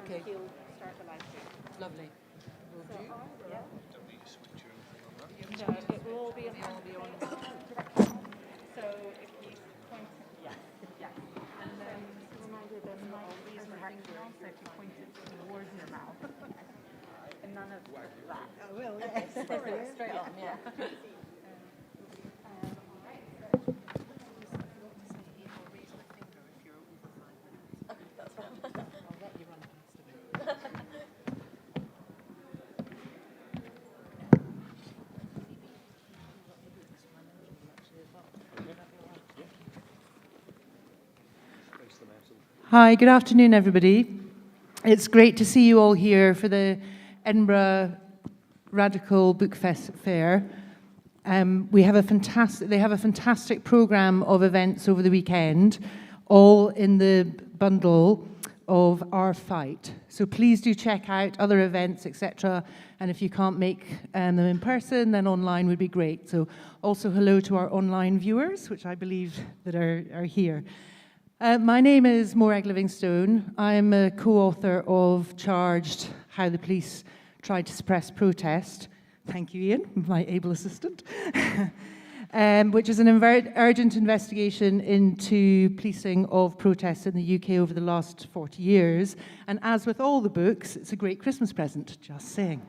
Okay. He'll start the live stream. Lovely. Will do. Yeah. Don't need to switch or anything on that. No, it will all be on So if you point, yeah. And then just a reminder, there might be a correction on, so if you point it towards your mouth. And none of that. I will, yes. Straight on, yeah. Hi, good afternoon, everybody. It's great to see you all here for the Edinburgh Radical Book Fair. They have a fantastic programme of events over the weekend, all in the bundle of Our Fight. So please do check out other events, etc. And if you can't make them in person, then online would be great. So also hello to our online viewers, which I believe that are here. My name is Morag Livingstone. I'm a co-author of Charged, How the Police Tried to Suppress Protest. Thank you, Ian, my able assistant. Which is an urgent investigation into policing of protests in the UK over the last 40 years. And as with all the books, it's a great Christmas present, just saying.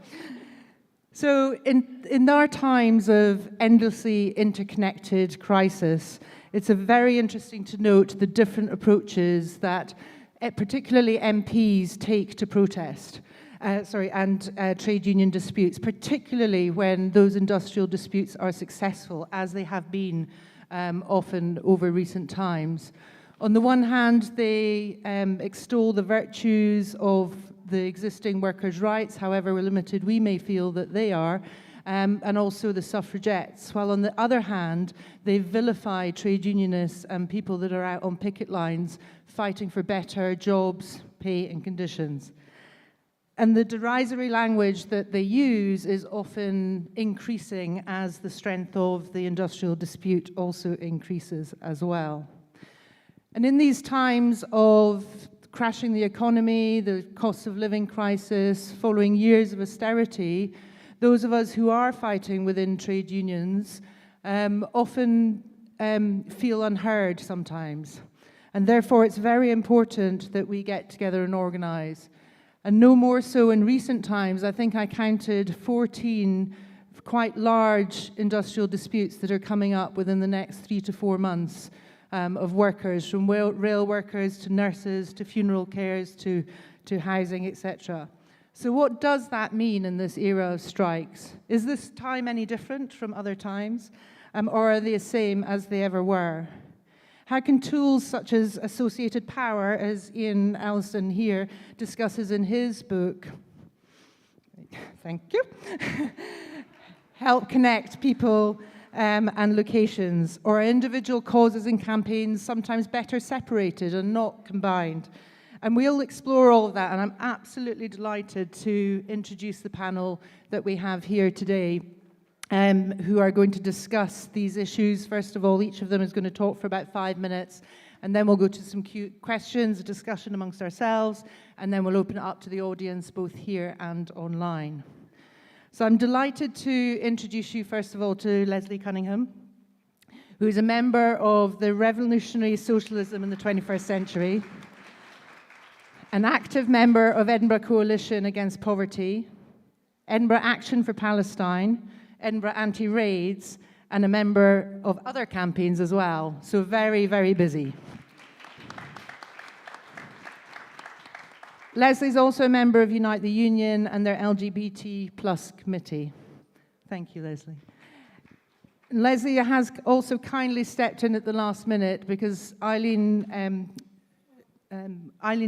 So in our times of endlessly interconnected crisis, it's very interesting to note the different approaches that particularly MPs take to protest, and trade union disputes, particularly when those industrial disputes are successful, as they have been often over recent times. On the one hand, they extol the virtues of the existing workers' rights, however limited we may feel that they are, and also the suffragettes, while on the other hand, they vilify trade unionists and people that are out on picket lines fighting for better jobs, pay and conditions. And the derisory language that they use is often increasing as the strength of the industrial dispute also increases as well. And in these times of crashing the economy, the cost of living crisis, following years of austerity, those of us who are fighting within trade unions often feel unheard sometimes. And therefore, it's very important that we get together and organise. And no more so in recent times. I think I counted 14 quite large industrial disputes that are coming up within the next 3 to 4 months of workers, from rail workers to nurses to funeral carers to housing, etc. So what does that mean in this era of strikes? Is this time any different from other times, or are they the same as they ever were? How can tools such as associated power, as Ian Allison here discusses in his book, thank you, help connect people and locations, or individual causes and campaigns sometimes better separated and not combined? And we'll explore all of that, and I'm absolutely delighted to introduce the panel that we have here today, who are going to discuss these issues. First of all, each of them is going to talk for about 5 minutes, and then we'll go to some questions, a discussion amongst ourselves, and then we'll open it up to the audience, both here and online. So I'm delighted to introduce you, first of all, to Leslie Cunningham, who is a member of the Revolutionary Socialism in the 21st Century, an active member of Edinburgh Coalition Against Poverty, Edinburgh Action for Palestine, Edinburgh Anti-Raids, and a member of other campaigns as well. So very, very busy. Leslie's also a member of Unite the Union and their LGBT plus committee. Thank you, Leslie. And Leslie has also kindly stepped in at the last minute because Eileen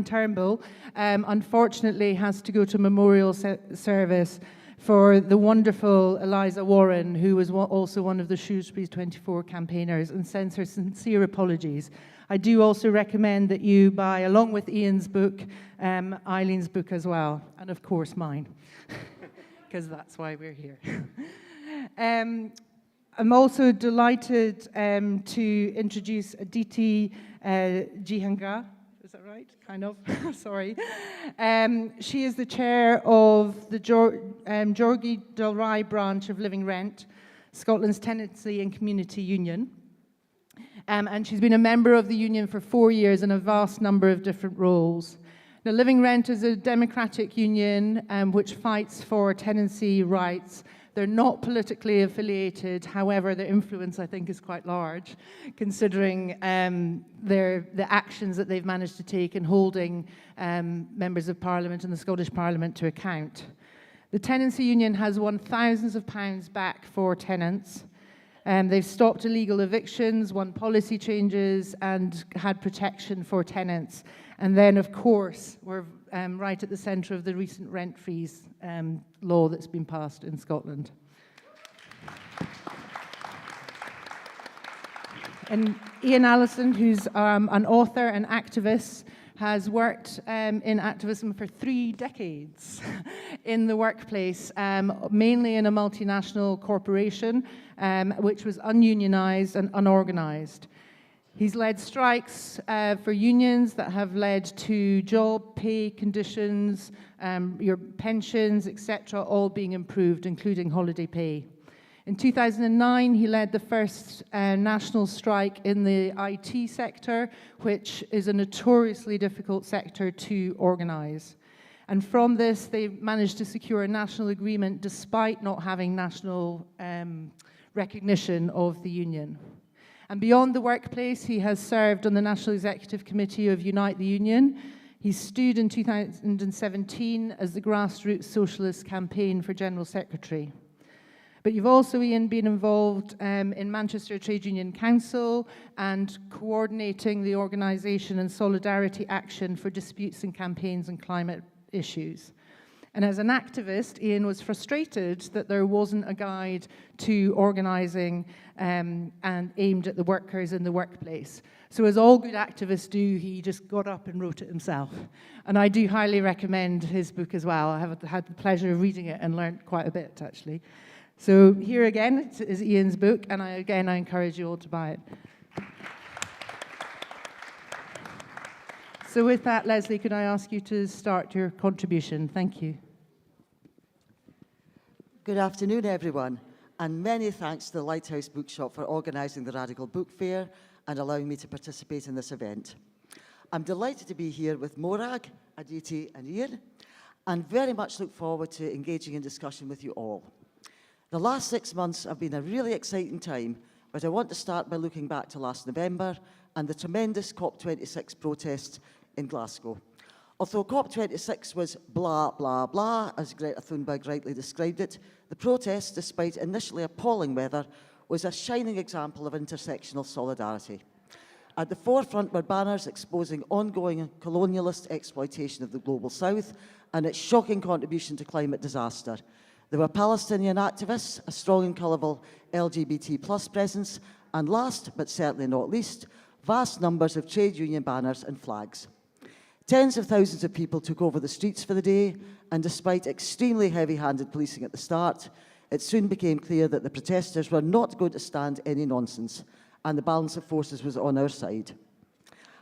Turnbull unfortunately has to go to a memorial service for the wonderful Eliza Warren, who was also one of the Shrewsbury 24 campaigners, and sends her sincere apologies. I do also recommend that you buy, along with Ian's book, Eileen's book as well, and of course mine, because that's why we're here. I'm also delighted to introduce Aditi Jihangra. Is that right? right? Kind of, sorry. She is the chair of the Georgie Dalry branch of Living Rent, Scotland's Tenancy and Community Union. And she's been a member of the union for 4 years in a vast number of different roles. Now, Living Rent is a democratic union which fights for tenancy rights. They're not politically affiliated, however, their influence, I think, is quite large, considering the actions that they've managed to take in holding members of Parliament and the Scottish Parliament to account. The Tenancy Union has won thousands of pounds back for tenants. They've stopped illegal evictions, won policy changes, and had protection for tenants. And then, of course, we're right at the centre of the recent rent freeze law that's been passed in Scotland. And Ian Allison, who's an author and activist, has worked in activism for 3 decades in the workplace, mainly in a multinational corporation, which was ununionized and unorganized. He's led strikes for unions that have led to job, pay conditions, your pensions, etc., all being improved, including holiday pay. In 2009, he led the first national strike in the IT sector, which is a notoriously difficult sector to organize. And from this, they managed to secure a national agreement despite not having national recognition of the union. And beyond the workplace, he has served on the National Executive Committee of Unite the Union. He stood in 2017 as the Grassroots Socialist Campaign for General Secretary. But you've also, Ian, been involved in Manchester Trade Union Council and coordinating the organisation and solidarity action for disputes and campaigns on climate issues. And as an activist, Ian was frustrated that there wasn't a guide to organising and aimed at the workers in the workplace. So as all good activists do, he just got up and wrote it himself. And I do highly recommend his book as well. I have had the pleasure of reading it and learned quite a bit, actually. So here again is Ian's book, and I encourage you all to buy it. So with that, Leslie, could I ask you to start your contribution? Thank you. Good afternoon, everyone, and many thanks to the Lighthouse Bookshop for organising the Radical Book Fair and allowing me to participate in this event. I'm delighted to be here with Morag, Aditi and Ian, and very much look forward to engaging in discussion with you all. The last 6 months have been a really exciting time, but I want to start by looking back to last November and the tremendous COP26 protests in Glasgow. Although COP26 was blah, blah, blah, as Greta Thunberg rightly described it, the protest, despite initially appalling weather, was a shining example of intersectional solidarity. At the forefront were banners exposing ongoing colonialist exploitation of the Global South and its shocking contribution to climate disaster. There were Palestinian activists, a strong and colourful LGBT+ presence, and last, but certainly not least, vast numbers of trade union banners and flags. Tens of thousands of people took over the streets for the day, and despite extremely heavy-handed policing at the start, it soon became clear that the protesters were not going to stand any nonsense, and the balance of forces was on our side.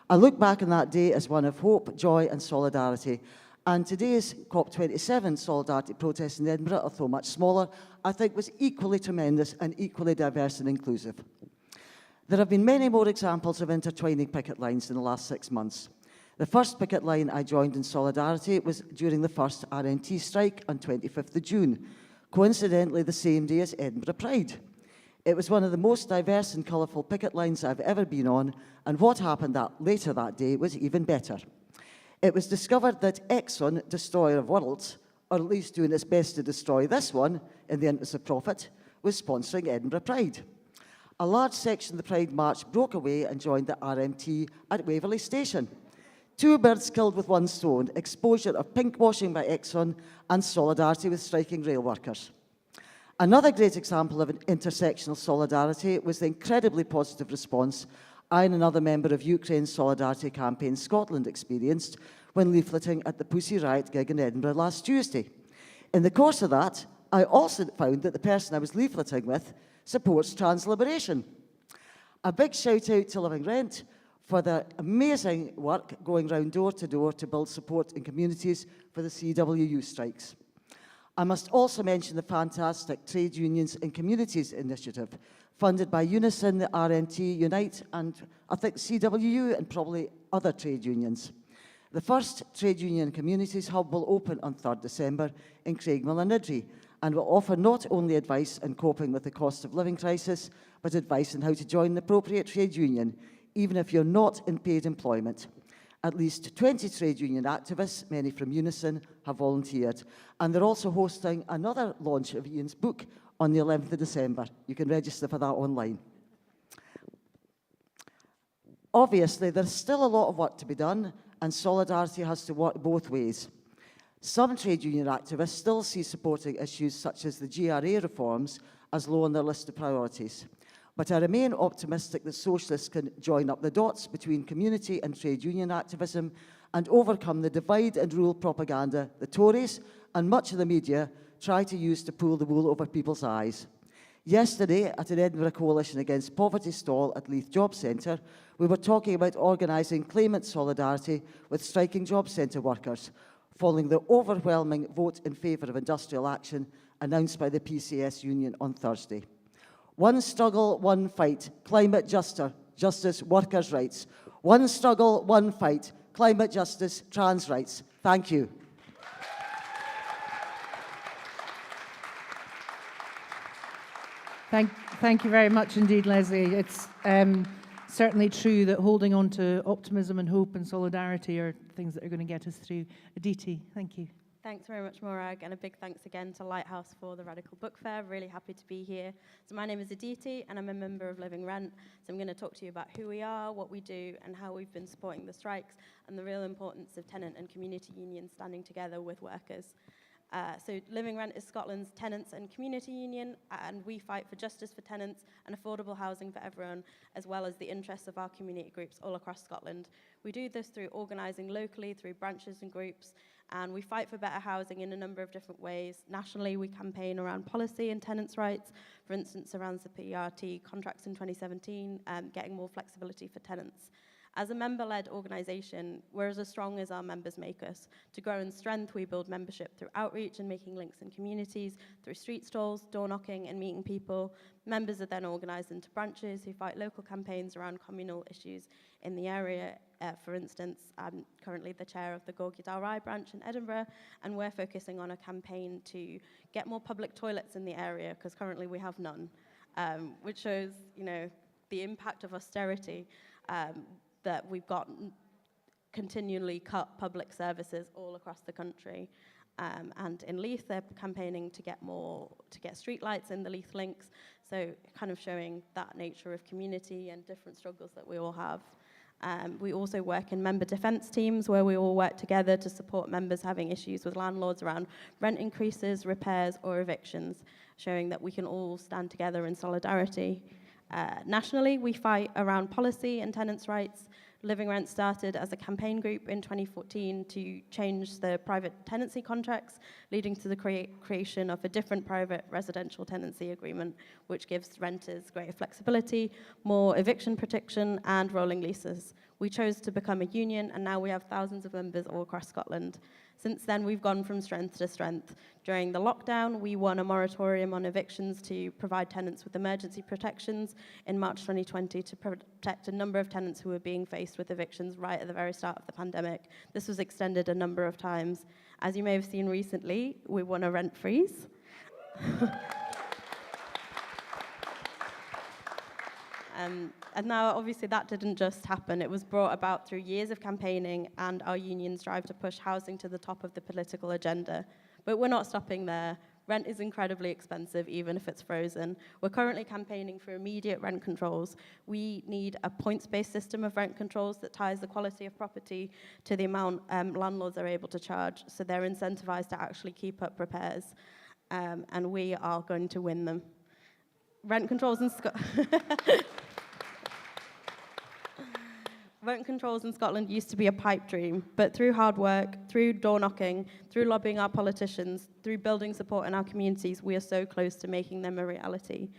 I look back on that day as one of hope, joy and solidarity, and today's COP27 solidarity protest in Edinburgh, although much smaller, I think was equally tremendous and equally diverse and inclusive. There have been many more examples of intertwining picket lines in the last 6 months. The first picket line I joined in solidarity was during the first RMT strike on 25th of June, coincidentally the same day as Edinburgh Pride. It was one of the most diverse and colourful picket lines I've ever been on, and what happened later that day was even better. It was discovered that Exxon, destroyer of worlds, or at least doing its best to destroy this one in the interest of profit, was sponsoring Edinburgh Pride. A large section of the Pride March broke away and joined the RMT at Waverley Station. 2 birds killed with 1 stone, exposure of pinkwashing by Exxon and solidarity with striking rail workers. Another great example of an intersectional solidarity was the incredibly positive response I and another member of Ukraine's Solidarity Campaign Scotland experienced when leafleting at the Pussy Riot gig in Edinburgh last Tuesday. In the course of that, I also found that the person I was leafleting with supports trans liberation. A big shout out to Living Rent for their amazing work going round door to door to build support in communities for the CWU strikes. I must also mention the fantastic Trade Unions and Communities initiative, funded by Unison, the RNT, Unite, and I think CWU and probably other trade unions. The first Trade Union Communities Hub will open on 3rd December in Craigmill and Idrie, and will offer not only advice on coping with the cost of living crisis, but advice on how to join an appropriate trade union, even if you're not in paid employment. At least 20 trade union activists, many from Unison, have volunteered. And they're also hosting another launch of Ian's book on the 11th of December. You can register for that online. Obviously, there's still a lot of work to be done, and solidarity has to work both ways. Some trade union activists still see supporting issues such as the GRA reforms as low on their list of priorities. But I remain optimistic that socialists can join up the dots between community and trade union activism and overcome the divide and rule propaganda the Tories and much of the media try to use to pull the wool over people's eyes. Yesterday, at an Edinburgh Coalition Against Poverty stall at Leith Job Centre, we were talking about organising claimant solidarity with striking job centre workers, following the overwhelming vote in favour of industrial action announced by the PCS union on Thursday. One struggle, one fight, climate justice, workers' rights. One struggle, one fight, climate justice, trans rights. Thank you. Thank you very much indeed, Leslie. It's certainly true that holding on to optimism and hope and solidarity are things that are going to get us through. Aditi, thank you. Thanks very much, Morag, and a big thanks again to Lighthouse for the Radical Book Fair. Really happy to be here. So my name is Aditi, and I'm a member of Living Rent. So I'm going to talk to you about who we are, what we do, and how we've been supporting the strikes, and the real importance of tenant and community unions standing together with workers. So Living Rent is Scotland's tenants and community union, and we fight for justice for tenants and affordable housing for everyone, as well as the interests of our community groups all across Scotland. We do this through organising locally, through branches and groups, and we fight for better housing in a number of different ways. Nationally, we campaign around policy and tenants' rights, for instance, around the PRT contracts in 2017, getting more flexibility for tenants. As a member-led organisation, we're as strong as our members make us. To grow in strength, we build membership through outreach and making links in communities, through street stalls, door knocking and meeting people. Members are then organised into branches who fight local campaigns around communal issues in the area. For instance, I'm currently the chair of the Gorgie Dalry branch in Edinburgh, and we're focusing on a campaign to get more public toilets in the area, because currently we have none, which shows, the impact of austerity. That we've got continually cut public services all across the country. And in Leith, they're campaigning to get street lights in the Leith links, so kind of showing that nature of community and different struggles that we all have. We also work in member defence teams where we all work together to support members having issues with landlords around rent increases, repairs or evictions, showing that we can all stand together in solidarity. Nationally, we fight around policy and tenants' rights. Living Rent started as a campaign group in 2014 to change the private tenancy contracts, leading to the creation of a different private residential tenancy agreement, which gives renters greater flexibility, more eviction protection, and rolling leases. We chose to become a union, and now we have thousands of members all across Scotland. Since then, we've gone from strength to strength. During the lockdown, we won a moratorium on evictions to provide tenants with emergency protections in March 2020 to protect a number of tenants who were being faced with evictions right at the very start of the pandemic. This was extended a number of times. As you may have seen recently, we won a rent freeze. And now, obviously, that didn't just happen. It was brought about through years of campaigning and our union's drive to push housing to the top of the political agenda. But we're not stopping there. Rent is incredibly expensive, even if it's frozen. We're currently campaigning for immediate rent controls. We need a points-based system of rent controls that ties the quality of property to the amount landlords are able to charge, so they're incentivized to actually keep up repairs. And we are going to win them. Rent controls in Rent controls in Scotland used to be a pipe dream, but through hard work, through door knocking, through lobbying our politicians, through building support in our communities, we are so close to making them a reality.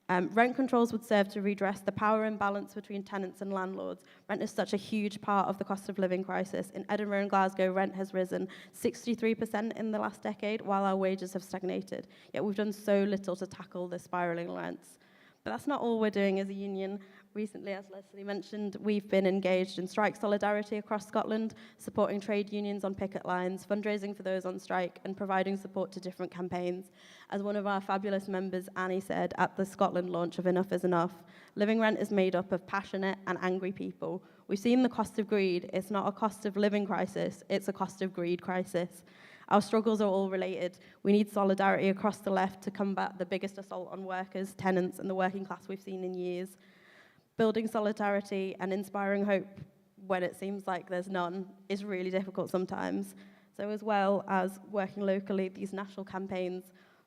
Rent controls would serve to redress the power imbalance between tenants and landlords. Rent is such a huge part of the cost of living crisis. In Edinburgh and Glasgow, rent has risen 63% in the last decade, while our wages have stagnated. Yet we've done so little to tackle the spiralling rents. But that's not all we're doing as a union. Recently, as Leslie mentioned, we've been engaged in strike solidarity across Scotland, supporting trade unions on picket lines, fundraising for those on strike, and providing support to different campaigns. As one of our fabulous members, Annie, said at the Scotland launch of Enough is Enough, Living Rent is made up of passionate and angry people. We've seen the cost of greed. It's not a cost of living crisis, it's a cost of greed crisis. Our struggles are all related. We need solidarity across the left to combat the biggest assault on workers, tenants, and the working class we've seen in years. Building solidarity and inspiring hope when it seems like there's none is really difficult sometimes. So as well as working locally, these national campaigns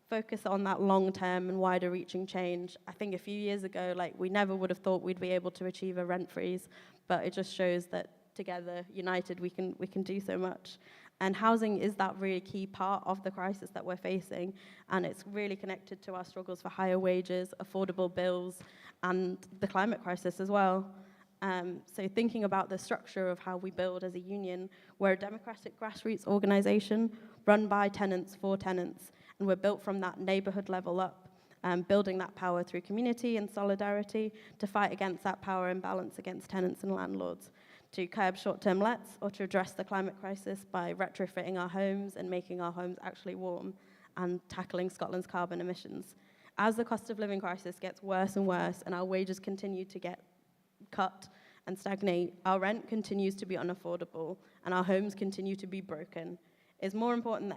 focus on that long-term and wider-reaching change. I think a few years ago, we never would have thought we'd be able to achieve a rent freeze, but it just shows that together, united, we can do so much. And housing is that really key part of the crisis that we're facing, and it's really connected to our struggles for higher wages, affordable bills, and the climate crisis as well. So thinking about the structure of how we build as a union, we're a democratic grassroots organisation run by tenants for tenants, and we're built from that neighbourhood level up, building that power through community and solidarity to fight against that power imbalance against tenants and landlords, to curb short-term lets, or to address the climate crisis by retrofitting our homes and making our homes actually warm, and tackling Scotland's carbon emissions. As the cost of living crisis gets worse and worse and our wages continue to get cut and stagnate, our rent continues to be unaffordable and our homes continue to be broken. It's more important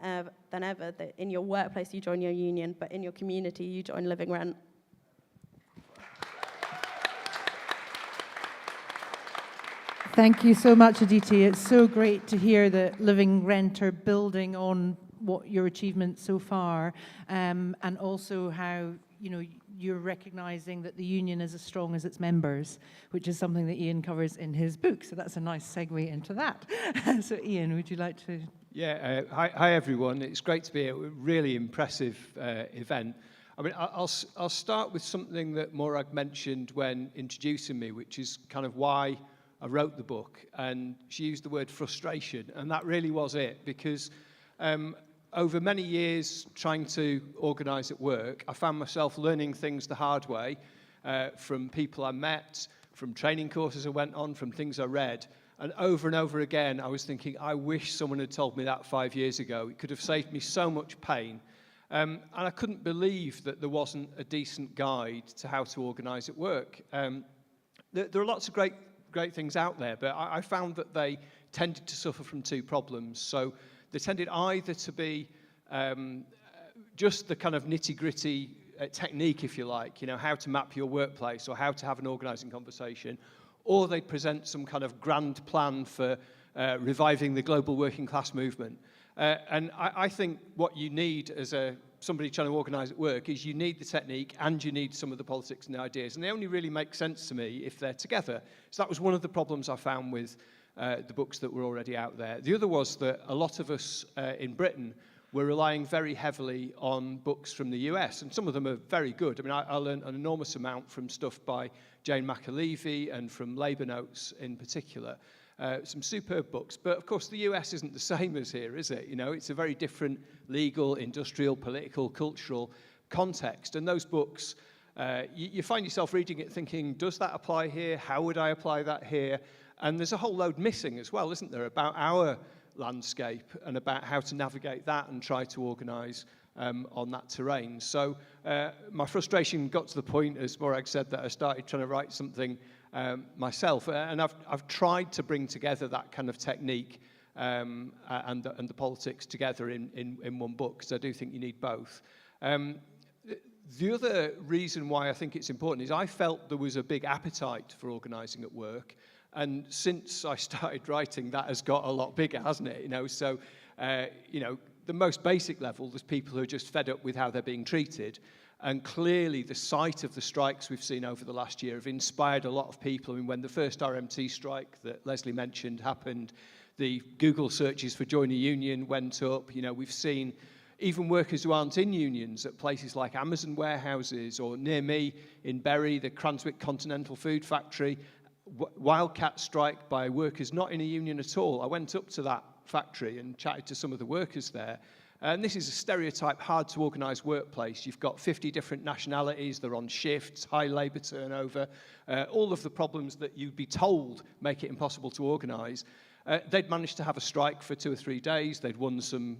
than ever that in your workplace you join your union, but in your community you join Living Rent. Thank you so much, Aditi. It's so great to hear that Living Rent are building on what your achievements so far, and also how you're recognising that the union is as strong as its members, which is something that Ian covers in his book. So that's a nice segue into that. So Ian, would you like to? Yeah, hi everyone. It's great to be at a really impressive event. I mean, I'll start with something that Morag mentioned when introducing me, which is kind of why I wrote the book, and she used the word frustration, and that really was it, because over many years trying to organise at work, I found myself learning things the hard way from people I met, from training courses I went on, from things I read, and over again I was thinking, I wish someone had told me that 5 years ago. It could have saved me so much pain, and I couldn't believe that there wasn't a decent guide to how to organise at work. There are lots of great things out there, but I found that they tended to suffer from two problems. So they tended either to be just the kind of nitty-gritty technique, if you like, how to map your workplace or how to have an organising conversation, or they present some kind of grand plan for reviving the global working class movement. And I think what you need as somebody trying to organise at work is you need the technique and you need some of the politics and the ideas, and they only really make sense to me if they're together. So that was one of the problems I found with the books that were already out there. The other was that a lot of us in Britain were relying very heavily on books from the US, and some of them are very good. I mean, I learned an enormous amount from stuff by Jane McAlevey and from Labour Notes in particular. Some superb books, but of course the US isn't the same as here, is it? It's a very different legal, industrial, political, cultural context, and those books, you find yourself reading it thinking, does that apply here? How would I apply that here? And there's a whole load missing as well, isn't there, about our landscape and about how to navigate that and try to organise on that terrain. So my frustration got to the point, as Morag said, that I started trying to write something myself, and I've tried to bring together that kind of technique and the politics together in one book, because I do think you need both. The other reason why I think it's important is I felt there was a big appetite for organising at work, and since I started writing, that has got a lot bigger, hasn't it? So the most basic level, there's people who are just fed up with how they're being treated. And clearly, the sight of the strikes we've seen over the last year have inspired a lot of people. I mean, when the first RMT strike that Leslie mentioned happened, the Google searches for join a union went up. We've seen even workers who aren't in unions at places like Amazon warehouses, or near me in Bury, the Cranswick Continental Food Factory, wildcat strike by workers not in a union at all. I went up to that factory and chatted to some of the workers there. And this is a stereotype, hard to organise workplace. You've got 50 different nationalities, they're on shifts, high labour turnover, all of the problems that you'd be told make it impossible to organise. They'd managed to have a strike for 2 or 3 days. They'd won some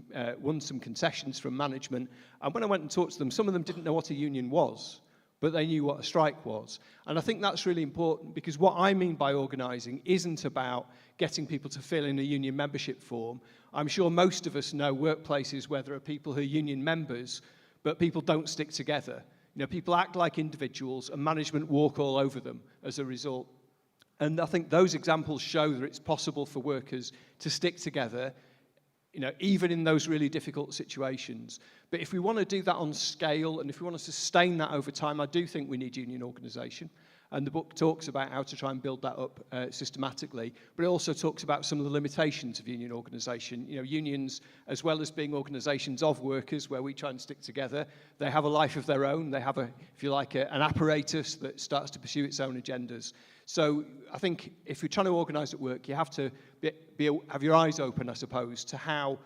concessions from management. And when I went and talked to them, some of them didn't know what a union was, but they knew what a strike was. And I think that's really important, because what I mean by organising isn't about getting people to fill in a union membership form. I'm sure most of us know workplaces where there are people who are union members, but people don't stick together. You know, people act like individuals and management walk all over them as a result. And I think those examples show that it's possible for workers to stick together, you know, even in those really difficult situations. But if we want to do that on scale, and if we want to sustain that over time, I do think we need union organisation. And the book talks about how to try and build that up systematically. But it also talks about some of the limitations of union organisation. You know, unions, as well as being organisations of workers where we try and stick together, they have a life of their own. They have, if you like, an apparatus that starts to pursue its own agendas. So I think if you're trying to organise at work, you have to have your eyes open, I suppose, to how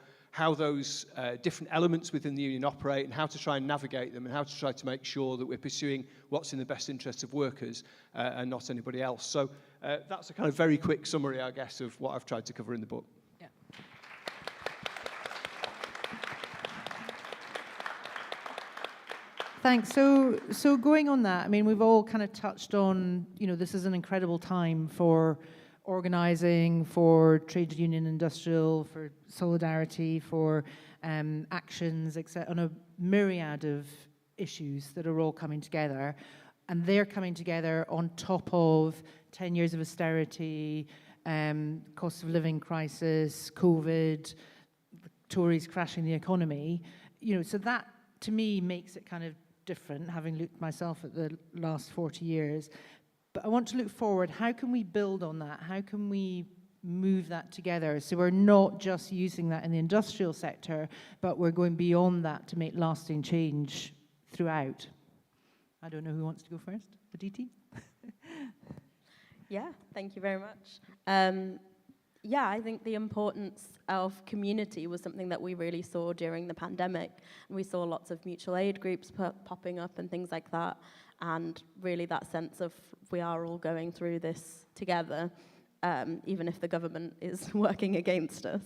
those different elements within the union operate, and how to try and navigate them, and how to try to make sure that we're pursuing what's in the best interest of workers and not anybody else. So that's a kind of very quick summary, I guess, of what I've tried to cover in the book. Yeah. Thanks. So going on that, I mean, we've all kind of touched on, you know, this is an incredible time for organising, for trade union industrial, for solidarity, for actions, etc., on a myriad of issues that are all coming together. And they're coming together on top of 10 years of austerity, cost of living crisis, COVID, the Tories crashing the economy. You know, so that, to me, makes it kind of different, having looked myself at the last 40 years. But I want to look forward. How can we build on that? How can we move that together so we're not just using that in the industrial sector, but we're going beyond that to make lasting change throughout? I don't know who wants to go first. Aditi? Yeah, thank you very much. Yeah, I think the importance of community was something that we really saw during the pandemic. We saw lots of mutual aid groups popping up and things like that. And really that sense of we are all going through this together, even if the government is working against us.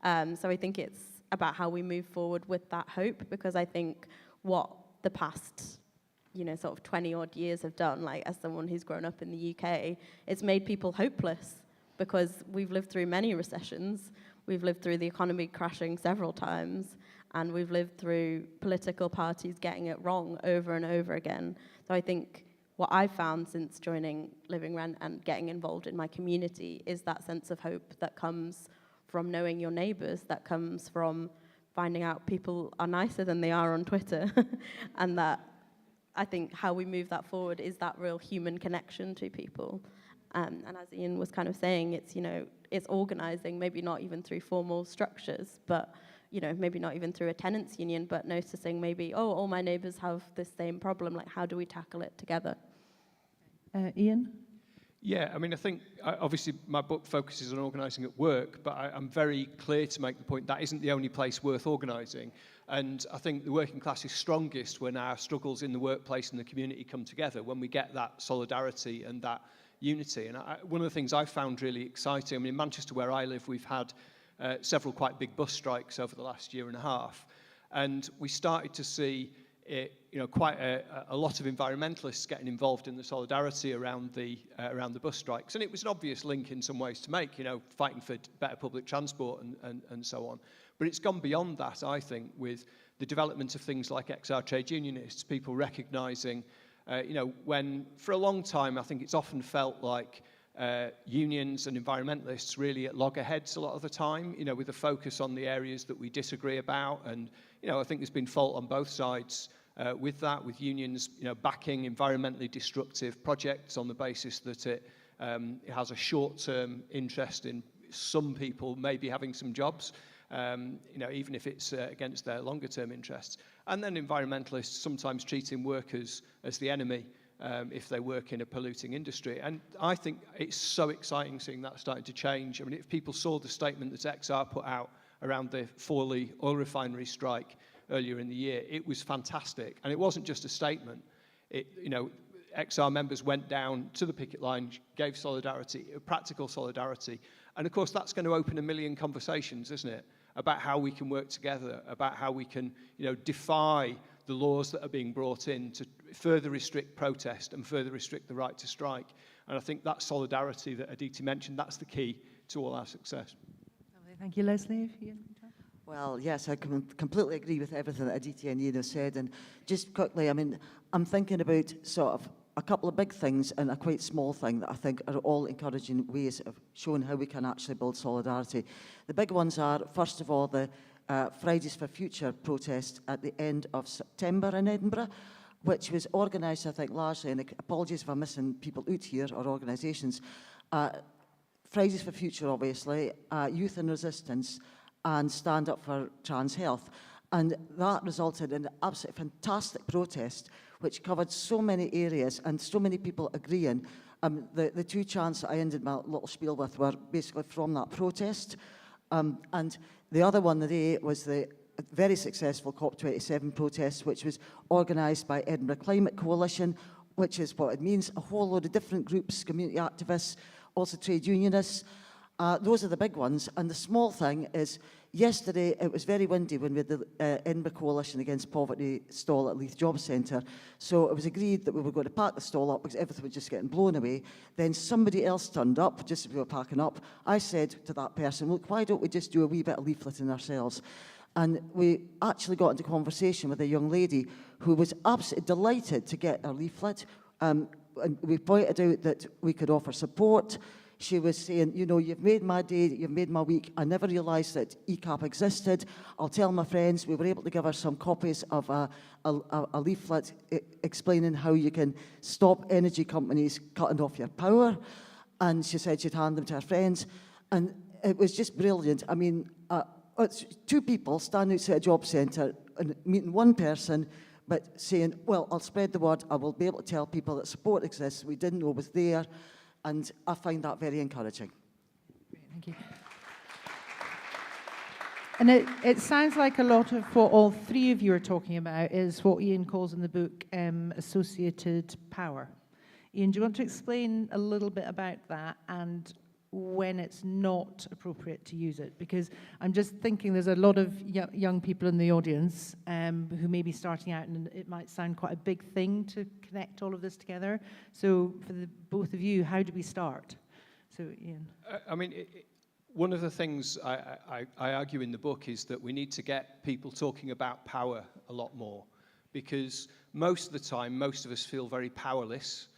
So I think it's about how we move forward with that hope, because I think what the past, you know, sort of 20 odd years have done, like as someone who's grown up in the UK, it's made people hopeless, because we've lived through many recessions. We've lived through the economy crashing several times, and we've lived through political parties getting it wrong over and over again. So I think what I've found since joining Living Rent and getting involved in my community is that sense of hope that comes from knowing your neighbours, that comes from finding out people are nicer than they are on Twitter, and that I think how we move that forward is that real human connection to people. And as Ian was kind of saying, it's, you know, it's organising, maybe not even through formal structures, but, you know, maybe not even through a tenants union, but noticing maybe, oh, all my neighbours have this same problem, like how do we tackle it together? Ian? Yeah, I mean, I think, obviously, my book focuses on organising at work, but I'm very clear to make the point that isn't the only place worth organising. And I think the working class is strongest when our struggles in the workplace and the community come together, when we get that solidarity and that unity. And one of the things I found really exciting, I mean, in Manchester where I live, we've had several quite big bus strikes over the last year and a half. And we started to see quite a lot of environmentalists getting involved in the solidarity around the bus strikes. And it was an obvious link in some ways to make, you know, fighting for better public transport and so on. But it's gone beyond that, I think, with the development of things like XR Trade Unionists, people recognising, when for a long time, I think it's often felt like unions and environmentalists really at loggerheads a lot of the time, you know, with a focus on the areas that we disagree about. And, you know, I think there's been fault on both sides with that, with unions, you know, backing environmentally destructive projects on the basis that it has a short-term interest in some people maybe having some jobs. even if it's against their longer term interests. And then environmentalists sometimes treating workers as the enemy if they work in a polluting industry. And I think it's so exciting seeing that starting to change. I mean, if people saw the statement that XR put out around the Forley oil refinery strike earlier in the year, it was fantastic. And it wasn't just a statement. XR members went down to the picket line, gave solidarity, practical solidarity. And of course, that's going to open a million conversations, isn't it? About how we can work together, about how we can, defy the laws that are being brought in to further restrict protest and further restrict the right to strike. And I think that solidarity that Aditi mentioned, that's the key to all our success. Thank you, Leslie. Well, yes, I completely agree with everything that Aditi and Ian have said. And just quickly, I mean, I'm thinking about sort of a couple of big things and a quite small thing that I think are all encouraging ways of showing how we can actually build solidarity. The big ones are, first of all, the Fridays for Future protest at the end of September in Edinburgh, which was organised, I think, largely, and apologies if I'm missing people out here or organisations, Fridays for Future, obviously, Youth in Resistance, and Stand Up for Trans Health. And that resulted in an absolutely fantastic protest, which covered so many areas and so many people agreeing. The two chants that I ended my little spiel with were basically from that protest. And the other one today was the very successful COP27 protest, which was organised by Edinburgh Climate Coalition, which is what it means, a whole load of different groups, community activists, also trade unionists. Those are the big ones. And the small thing is, yesterday it was very windy when we had the Edinburgh Coalition Against Poverty stall at Leith Jobs Centre. So it was agreed that we were going to pack the stall up because everything was just getting blown away. Then somebody else turned up just as we were packing up. I said to that person, look, why don't we just do a wee bit of leafleting ourselves? And we actually got into conversation with a young lady who was absolutely delighted to get a leaflet. And we pointed out that we could offer support. She was saying, you've made my day, you've made my week. I never realised that ECAP existed. I'll tell my friends. We were able to give her some copies of a leaflet explaining how you can stop energy companies cutting off your power. And she said she'd hand them to her friends. And it was just brilliant. I mean, it's two people standing outside a job centre and meeting one person, but saying, well, I'll spread the word. I will be able to tell people that support exists. We didn't know was there. And I find that very encouraging. Great, thank you. And it sounds like a lot of what all three of you are talking about is what Ian calls in the book associated power. Ian, do you want to explain a little bit about that and when it's not appropriate to use it? Because I'm just thinking there's a lot of young people in the audience who may be starting out, and it might sound quite a big thing to connect all of this together. So for the both of you, how do we start? So Ian. One of the things I argue in the book is that we need to get people talking about power a lot more, because most of the time, most of us feel very powerless.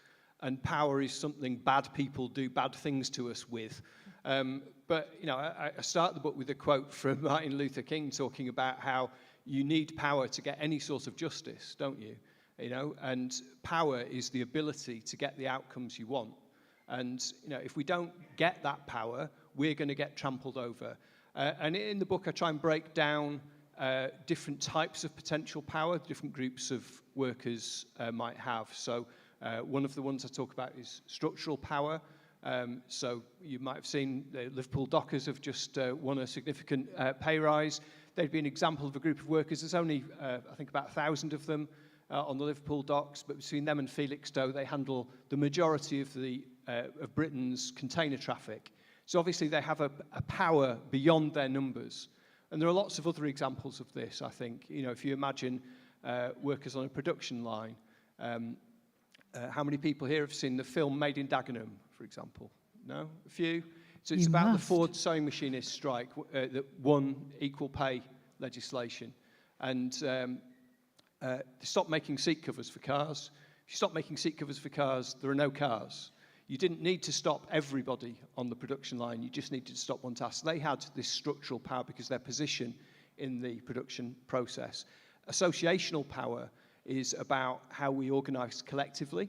And power is something bad people do bad things to us with. But I start the book with a quote from Martin Luther King talking about how you need power to get any sort of justice, don't you? And power is the ability to get the outcomes you want. And if we don't get that power, we're going to get trampled over. And in the book, I try and break down different types of potential power different groups of workers might have. So one of the ones I talk about is structural power. So you might have seen the Liverpool Dockers have just won a significant pay rise. They'd be an example of a group of workers. There's only, I think, about 1,000 of them on the Liverpool docks, but between them and Felixstowe, they handle the majority of of Britain's container traffic. So obviously they have a power beyond their numbers. And there are lots of other examples of this, I think. If you imagine workers on a production line, how many people here have seen the film Made in Dagenham, for example? No? A few? So it's about the Ford sewing machinist strike that won equal pay legislation. And they stopped making seat covers for cars. If you stop making seat covers for cars, there are no cars. You didn't need to stop everybody on the production line. You just needed to stop one task. They had this structural power because their position in the production process. Associational power is about how we organise collectively,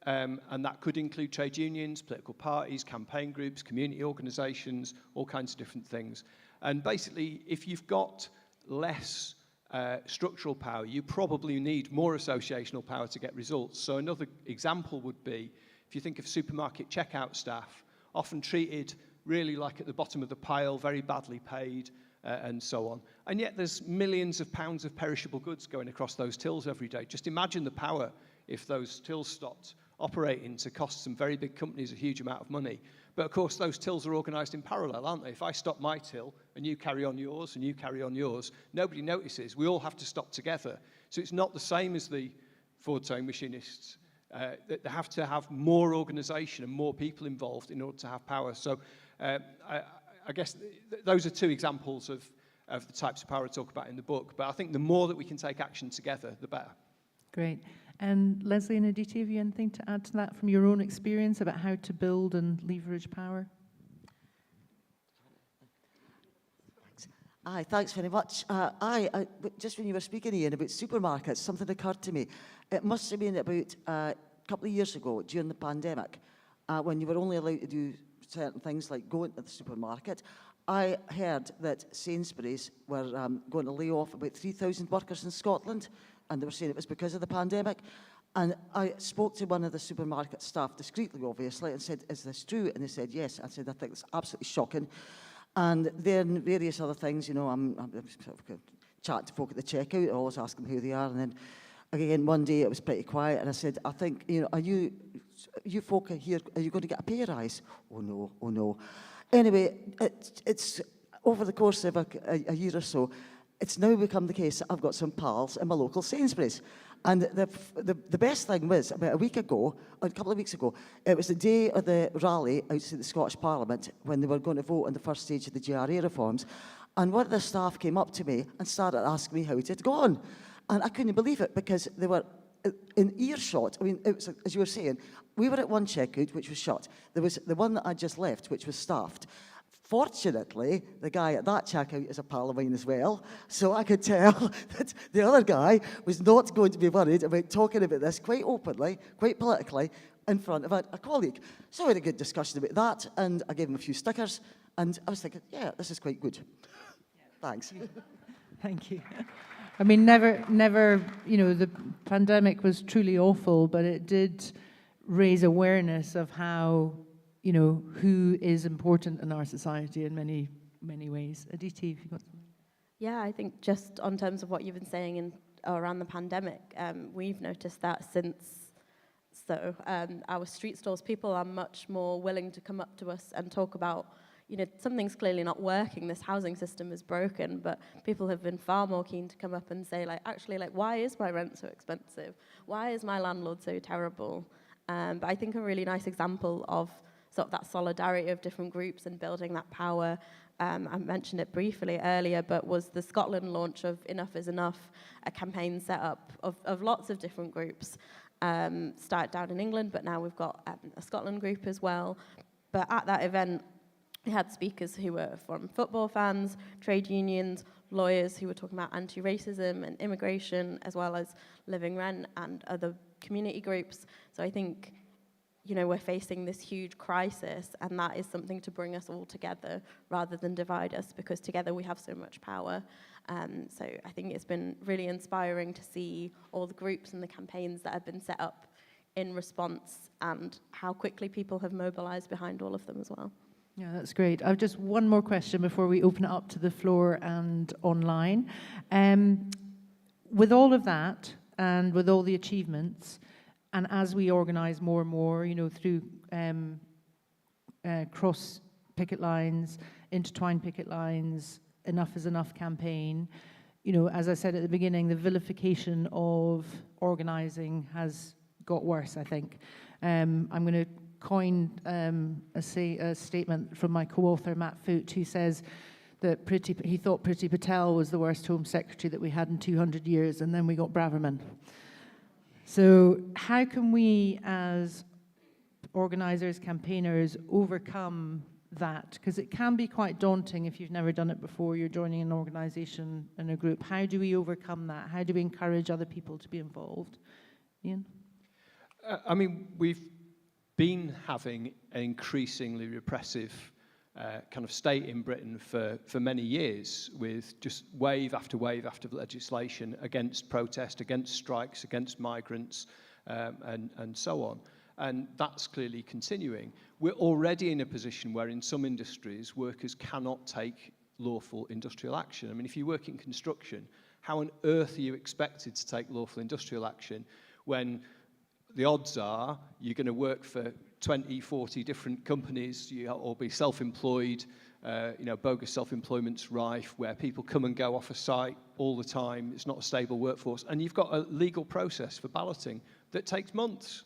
and that could include trade unions, political parties, campaign groups, community organisations, all kinds of different things. And basically, if you've got less structural power, you probably need more associational power to get results. So another example would be, if you think of supermarket checkout staff, often treated really like at the bottom of the pile, very badly paid, and so on. And yet there's millions of pounds of perishable goods going across those tills every day. Just imagine the power if those tills stopped operating to cost some very big companies a huge amount of money. But of course, those tills are organised in parallel, aren't they? If I stop my till and you carry on yours and you carry on yours, nobody notices. We all have to stop together. So it's not the same as the forward towing machinists. They have to have more organisation and more people involved in order to have power. So I guess those are two examples of the types of power I talk about in the book. But I think the more that we can take action together, the better. Great. And Leslie and Aditi, have you anything to add to that from your own experience about how to build and leverage power? Aye, thanks very much. Just when you were speaking, Ian, about supermarkets, something occurred to me. It must have been about a couple of years ago, during the pandemic, when you were only allowed to do certain things like go into the supermarket. I heard that Sainsbury's were going to lay off about 3,000 workers in Scotland, and they were saying it was because of the pandemic. And I spoke to one of the supermarket staff, discreetly obviously, and said, "Is this true?" And they said, "Yes." I said, "I think it's absolutely shocking." And then various other things, you know, I'm sort of chatting to folk at the checkout, I always ask them who they are. And then again, one day it was pretty quiet, and I said, "I think, you know, are you folk here, are you going to get a pay rise?" "Oh no, oh no." Anyway, it's over the course of a year or so, it's now become the case that I've got some pals in my local Sainsbury's. And the best thing was, about a couple of weeks ago, it was the day of the rally outside the Scottish Parliament when they were going to vote on the first stage of the GRA reforms. And one of the staff came up to me and started asking me how it had gone. And I couldn't believe it, because they were in earshot. I mean, it was, as you were saying, we were at one checkout, which was shut. There was the one that I just left, which was staffed. Fortunately, the guy at that checkout is a pal of mine as well, so I could tell that the other guy was not going to be worried about talking about this quite openly, quite politically, in front of a colleague. So we had a good discussion about that, and I gave him a few stickers, and I was thinking, yeah, this is quite good. Thanks. Thank you. I mean, never, you know, the pandemic was truly awful, but it did raise awareness of how, you know, who is important in our society in many, many ways. Aditi, if you've got something. Yeah, I think just on terms of what you've been saying around the pandemic, we've noticed that since. So our street stalls, people are much more willing to come up to us and talk about, you know, something's clearly not working, this housing system is broken, but people have been far more keen to come up and say, like, actually, like, why is my rent so expensive? Why is my landlord so terrible? But I think a really nice example of sort of that solidarity of different groups and building that power, I mentioned it briefly earlier, but was the Scotland launch of Enough is Enough, a campaign set up of lots of different groups. Started down in England, but now we've got a Scotland group as well. But at that event, we had speakers who were from football fans, trade unions, lawyers who were talking about anti-racism and immigration, as well as living rent and other community groups. So I think, you know, we're facing this huge crisis, and that is something to bring us all together rather than divide us, because together we have so much power. So I think it's been really inspiring to see all the groups and the campaigns that have been set up in response, and how quickly people have mobilized behind all of them as well. Yeah, that's great. I've just one more question before we open it up to the floor and online. With all of that, and with all the achievements, and as we organise more and more, you know, through cross picket lines, intertwined picket lines, Enough is Enough campaign, you know, as I said at the beginning, the vilification of organising has got worse, I think. I'm going to coin a statement from my co-author, Matt Foote, who says that he thought Priti Patel was the worst Home Secretary that we had in 200 years, and then we got Braverman. So how can we, as organisers, campaigners, overcome that? Because it can be quite daunting if you've never done it before, you're joining an organisation and a group. How do we overcome that? How do we encourage other people to be involved? Ian? I mean, we've been having an increasingly repressive kind of state in Britain for many years, with just wave after wave after legislation against protest, against strikes, against migrants, and so on. And that's clearly continuing. We're already in a position where in some industries, workers cannot take lawful industrial action. I mean, if you work in construction, how on earth are you expected to take lawful industrial action when the odds are you're going to work for 20, 40 different companies, or be self-employed, bogus self-employment's rife, where people come and go off a site all the time. It's not a stable workforce. And you've got a legal process for balloting that takes months.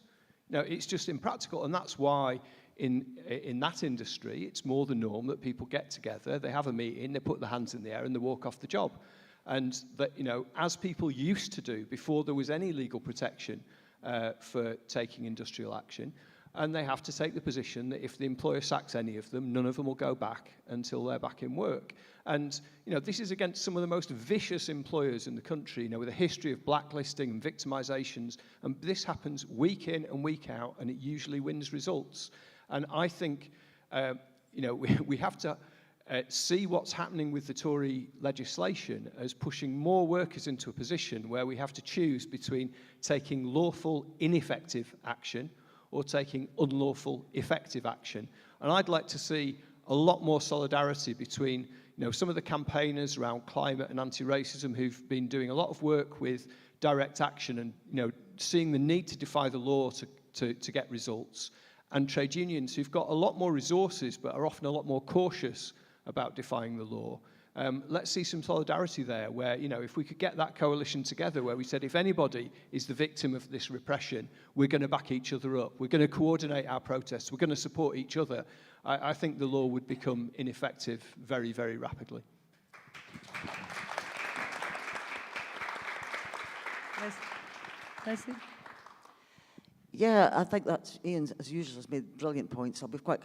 It's just impractical. And that's why in that industry, it's more the norm that people get together, they have a meeting, they put their hands in the air and they walk off the job. And that, as people used to do before there was any legal protection for taking industrial action, and they have to take the position that if the employer sacks any of them, none of them will go back until they're back in work. And this is against some of the most vicious employers in the country, with a history of blacklisting and victimizations. And this happens week in and week out, and it usually wins results. And I think we have to see what's happening with the Tory legislation as pushing more workers into a position where we have to choose between taking lawful, ineffective action or taking unlawful, effective action. And I'd like to see a lot more solidarity between some of the campaigners around climate and anti-racism who've been doing a lot of work with direct action and seeing the need to defy the law to get results, and trade unions who've got a lot more resources but are often a lot more cautious about defying the law. Let's see some solidarity there where, if we could get that coalition together where we said if anybody is the victim of this repression, we're going to back each other up, we're going to coordinate our protests, we're going to support each other, I think the law would become ineffective very, very rapidly. Leslie? Yeah, I think that Ian, as usual, has made brilliant points. I'll be quick.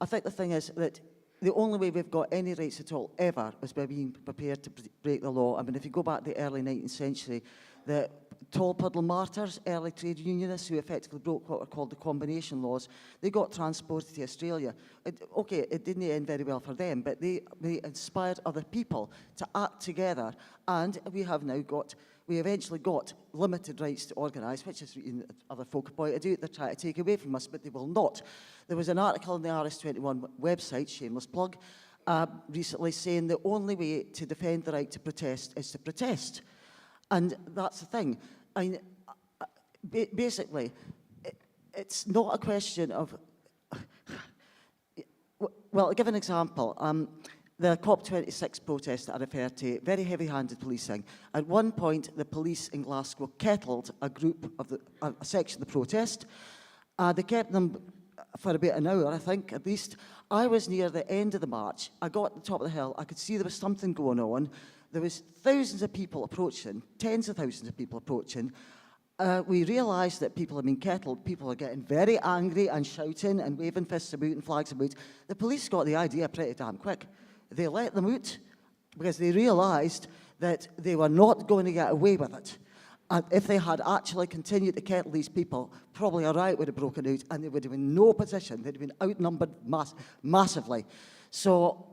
I think the thing is that the only way we've got any rights at all, ever, is by being prepared to break the law. If you go back to the early 19th century, the tall puddle martyrs, early trade unionists who effectively broke what were called the combination laws, they got transported to Australia. It didn't end very well for them, but they inspired other people to act together, and we eventually got limited rights to organise, which is other folk pointed out, they're trying to take away from us, but they will not. There was an article on the RS21 website, shameless plug, recently saying the only way to defend the right to protest is to protest. And that's the thing. Basically, it's not a question of... Well, I'll give an example. The COP26 protest that I referred to, very heavy-handed policing. At one point, the police in Glasgow kettled a section of the protest. They kept them for about an hour, I think, at least. I was near the end of the march. I got to the top of the hill. I could see there was something going on. There was thousands of people approaching, tens of thousands of people approaching. We realised that people had been kettled. People are getting very angry and shouting and waving fists about and flags about. The police got the idea pretty damn quick. They let them out because they realised that they were not going to get away with it. And if they had actually continued to kettle these people, probably a riot would have broken out and they would have been in no position. They'd have been outnumbered massively. So,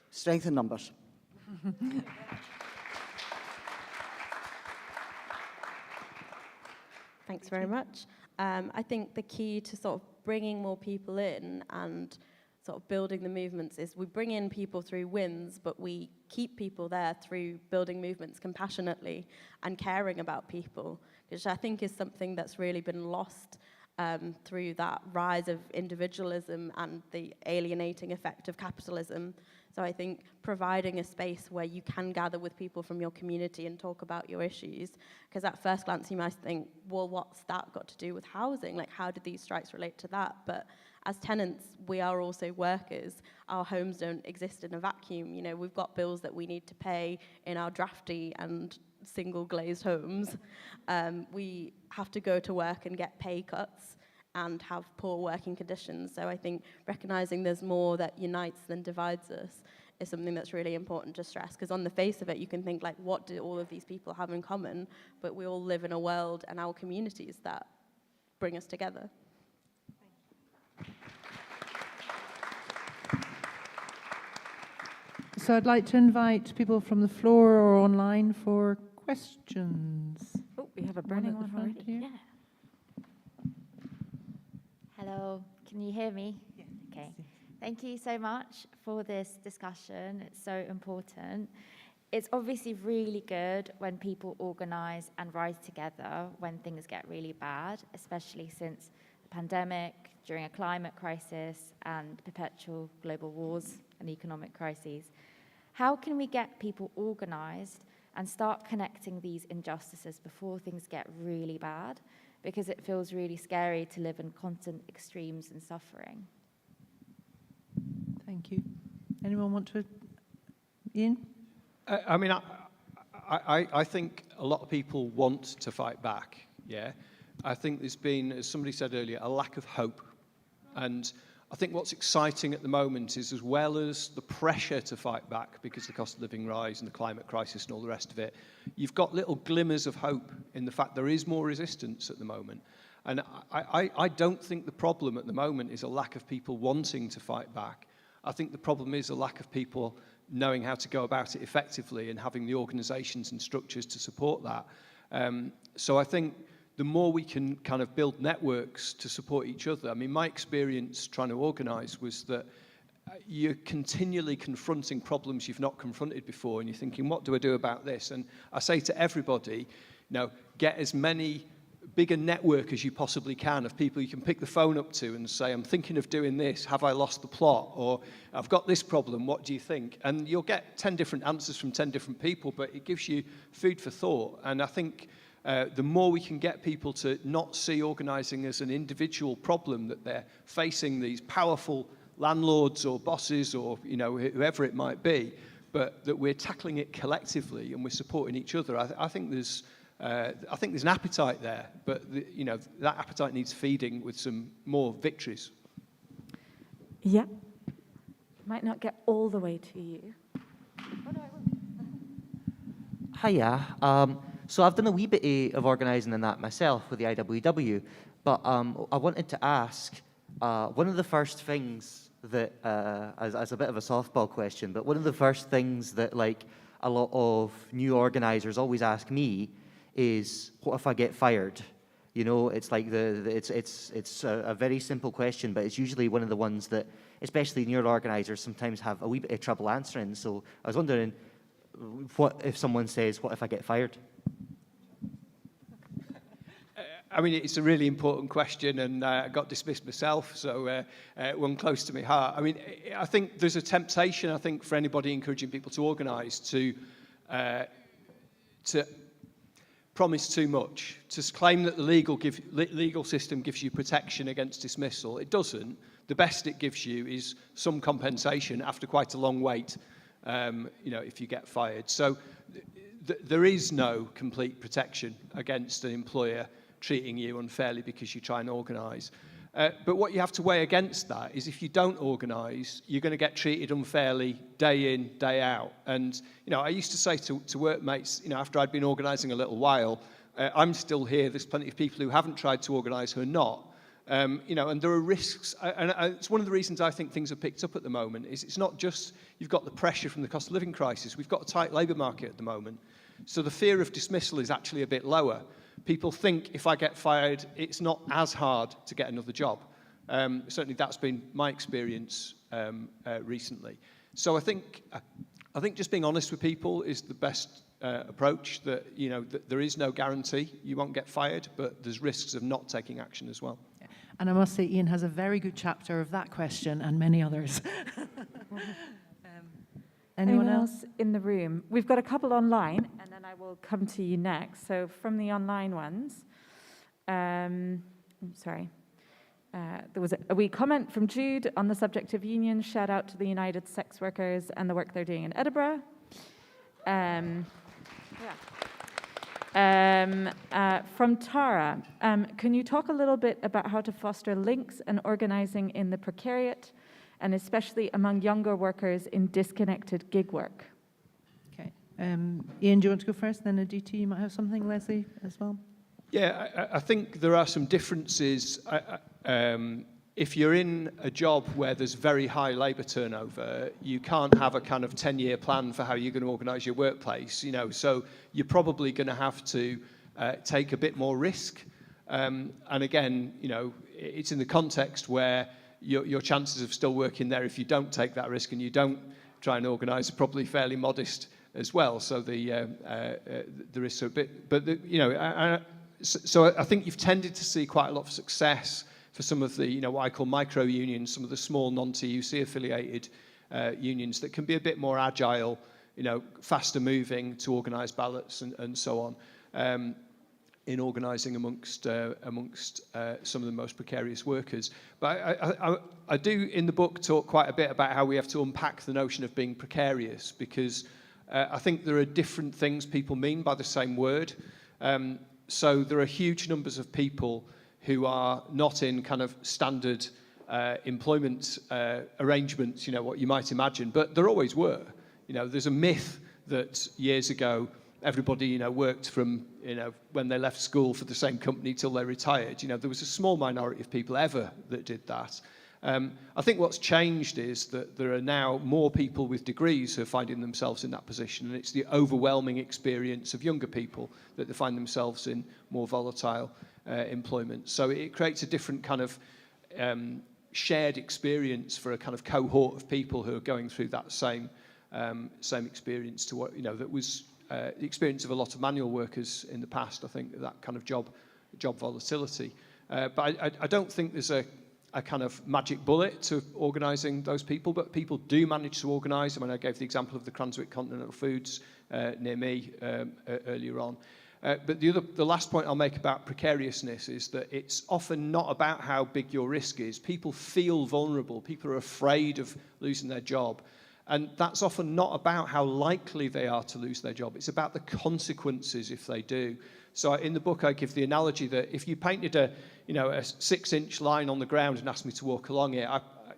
strength in numbers. Thanks very much. I think the key to sort of bringing more people in and sort of building the movements is we bring in people through wins, but we keep people there through building movements compassionately and caring about people, which I think is something that's really been lost through that rise of individualism and the alienating effect of capitalism. So I think providing a space where you can gather with people from your community and talk about your issues, because at first glance you might think, well, what's that got to do with housing? Like, how do these strikes relate to that? But as tenants, we are also workers. Our homes don't exist in a vacuum. We've got bills that we need to pay in our drafty and single glazed homes. We have to go to work and get pay cuts and have poor working conditions. So I think recognizing there's more that unites than divides us is something that's really important to stress, because on the face of it, you can think, like, what do all of these people have in common? But we all live in a world and our communities that bring us together. So I'd like to invite people from the floor or online for questions. Oh, we have a burning at the one front already. here. Yeah. Hello, can you hear me? Yeah. Okay. Thank you so much for this discussion. It's so important. It's obviously really good when people organise and rise together when things get really bad, especially since the pandemic, during a climate crisis and perpetual global wars and economic crises. How can we get people organised and start connecting these injustices before things get really bad? Because it feels really scary to live in constant extremes and suffering. Thank you. Anyone want to? Ian? I mean, I think a lot of people want to fight back, yeah? I think there's been, as somebody said earlier, a lack of hope. And I think what's exciting at the moment is, as well as the pressure to fight back because the cost of living rise and the climate crisis and all the rest of it, you've got little glimmers of hope in the fact there is more resistance at the moment. And I don't think the problem at the moment is a lack of people wanting to fight back. I think the problem is a lack of people knowing how to go about it effectively and having the organisations and structures to support that. So I think the more we can kind of build networks to support each other. I mean, my experience trying to organise was that you're continually confronting problems you've not confronted before, and you're thinking, what do I do about this? And I say to everybody, get as many bigger network as you possibly can of people you can pick the phone up to and say, I'm thinking of doing this, have I lost the plot? Or I've got this problem, what do you think? And you'll get 10 different answers from 10 different people, but it gives you food for thought. And I think the more we can get people to not see organising as an individual problem, that they're facing these powerful landlords or bosses or whoever it might be, but that we're tackling it collectively and we're supporting each other. I think there's an appetite there, but that appetite needs feeding with some more victories. Yeah. Might not get all the way to you. Hiya. So I've done a wee bit of organising in that myself with the IWW, but I wanted to ask, one of the first things that, as a bit of a softball question, but one of the first things that like a lot of new organisers always ask me is, what if I get fired? It's like it's a very simple question, but it's usually one of the ones that, especially newer organisers, sometimes have a wee bit of trouble answering. So I was wondering, what if someone says, what if I get fired? I mean, it's a really important question, and I got dismissed myself, so one close to my heart. I mean, I think there's a temptation, for anybody encouraging people to organise to promise too much, to claim that the legal system gives you protection against dismissal. It doesn't. The best it gives you is some compensation after quite a long wait, if you get fired. So there is no complete protection against an employer treating you unfairly because you try and organise. But what you have to weigh against that is, if you don't organise, you're going to get treated unfairly day in, day out. And, I used to say to workmates, after I'd been organising a little while, I'm still here, there's plenty of people who haven't tried to organise who are not. And there are risks. And it's one of the reasons I think things have picked up at the moment, is it's not just you've got the pressure from the cost of living crisis, we've got a tight labour market at the moment. So the fear of dismissal is actually a bit lower. People think if I get fired, it's not as hard to get another job. Certainly that's been my experience recently. So I think just being honest with people is the best approach, that, that there is no guarantee you won't get fired, but there's risks of not taking action as well. Yeah. And I must say, Ian has a very good chapter of that question and many others. Anyone else in the room? We've got a couple online, and then I will come to you next. So from the online ones, there was a wee comment from Jude on the subject of unions. Shout out to the United Sex Workers and the work they're doing in Edinburgh. From Tara, can you talk a little bit about how to foster links and organising in the precariat, and especially among younger workers in disconnected gig work? Okay. Ian, do you want to go first? Then Aditi, you might have something, Leslie, as well. Yeah, I think there are some differences if you're in a job where there's very high labour turnover, you can't have a kind of 10-year plan for how you're going to organise your workplace, so you're probably going to have to take a bit more risk. And again, it's in the context where your chances of still working there, if you don't take that risk and you don't try and organise, are probably fairly modest as well. So the risks are a bit, but so I think you've tended to see quite a lot of success for some of the, what I call micro unions, some of the small non-TUC affiliated unions that can be a bit more agile, faster moving to organise ballots and so on, in organising amongst some of the most precarious workers. But I do in the book talk quite a bit about how we have to unpack the notion of being precarious, because I think there are different things people mean by the same word. So there are huge numbers of people who are not in kind of standard employment arrangements, what you might imagine, but there always were. There's a myth that years ago everybody, worked from, when they left school for the same company till they retired. There was a small minority of people ever that did that. I think what's changed is that there are now more people with degrees who are finding themselves in that position, and it's the overwhelming experience of younger people that they find themselves in more volatile employment. So it creates a different kind of shared experience for a kind of cohort of people who are going through that same experience to what, that was the experience of a lot of manual workers in the past. I think that kind of job volatility. But I don't think there's a kind of magic bullet to organising those people, but people do manage to organise. I gave the example of the Cranswick Continental Foods near me earlier on. But the last point I'll make about precariousness is that it's often not about how big your risk is. People feel vulnerable. People are afraid of losing their job. And that's often not about how likely they are to lose their job. It's about the consequences if they do. So in the book, I give the analogy that if you painted a 6-inch line on the ground and asked me to walk along it,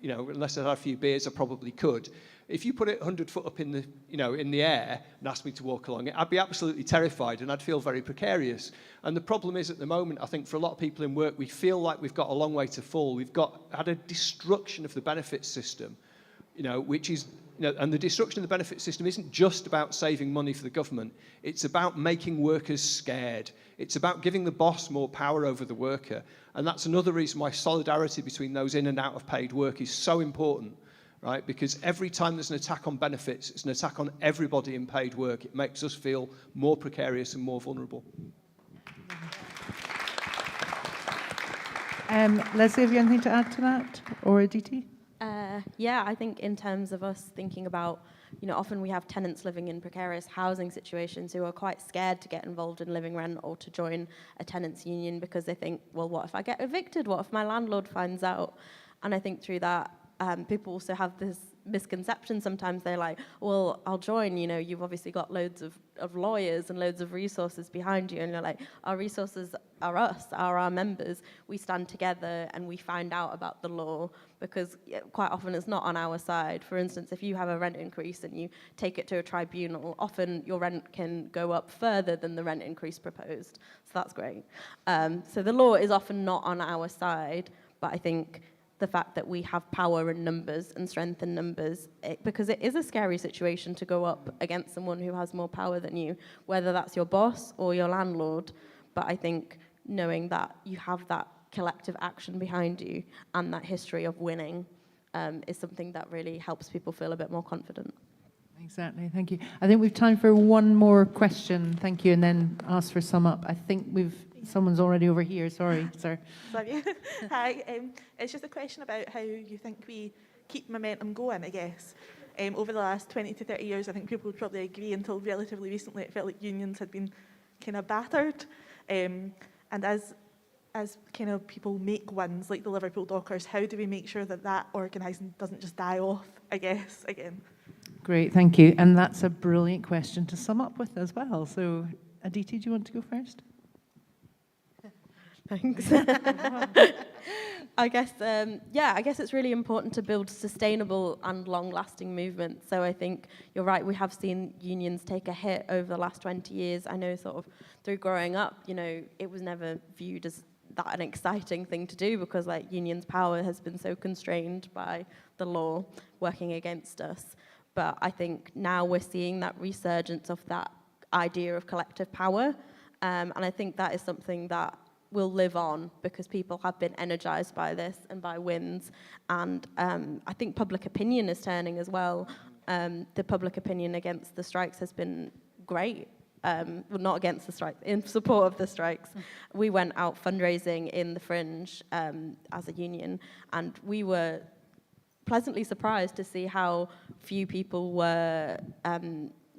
unless I had a few beers, I probably could. If you put it 100 foot up in the air and asked me to walk along it, I'd be absolutely terrified and I'd feel very precarious. And the problem is, at the moment, I think for a lot of people in work, we feel like we've got a long way to fall. We've had a destruction of the benefits system, which is, and the destruction of the benefits system isn't just about saving money for the government. It's about making workers scared. It's about giving the boss more power over the worker. And that's another reason why solidarity between those in and out of paid work is so important, right? Because every time there's an attack on benefits, it's an attack on everybody in paid work. It makes us feel more precarious and more vulnerable. Leslie, have you anything to add to that? Or Aditi? Yeah, I think in terms of us thinking about, often we have tenants living in precarious housing situations who are quite scared to get involved in living rent or to join a tenants union because they think, well, what if I get evicted? What if my landlord finds out? And I think through that, people also have this misconception. Sometimes they're like, well, I'll join, you've obviously got loads of lawyers and loads of resources behind you. And you're like, our resources are us, are our members. We stand together and we find out about the law because quite often it's not on our side. For instance, if you have a rent increase and you take it to a tribunal, often your rent can go up further than the rent increase proposed. So that's great. So the law is often not on our side, but I think the fact that we have power in numbers and strength in numbers, because it is a scary situation to go up against someone who has more power than you, whether that's your boss or your landlord. But I think knowing that you have that collective action behind you and that history of winning is something that really helps people feel a bit more confident. Exactly, thank you. I think we've time for one more question, thank you, and then ask for sum up. I think someone's already over here, sorry, sir. Sorry. Hi, it's just a question about how you think we keep momentum going, I guess. Over the last 20 to 30 years, I think people would probably agree until relatively recently it felt like unions had been kind of battered. And as kind of people make wins, like the Liverpool Dockers, how do we make sure that organising doesn't just die off, I guess, again? Great, thank you. And that's a brilliant question to sum up with as well. So, Aditi, do you want to go first? Thanks. I guess it's really important to build sustainable and long-lasting movements. So I think you're right, we have seen unions take a hit over the last 20 years. I know sort of through growing up, it was never viewed as that an exciting thing to do because like unions' power has been so constrained by the law working against us. But I think now we're seeing that resurgence of that idea of collective power. And I think that is something that will live on because people have been energized by this and by wins. And I think public opinion is turning as well. The public opinion against the strikes has been great. Well, not against the strikes, in support of the strikes. We went out fundraising in the Fringe as a union, and we were pleasantly surprised to see how few people were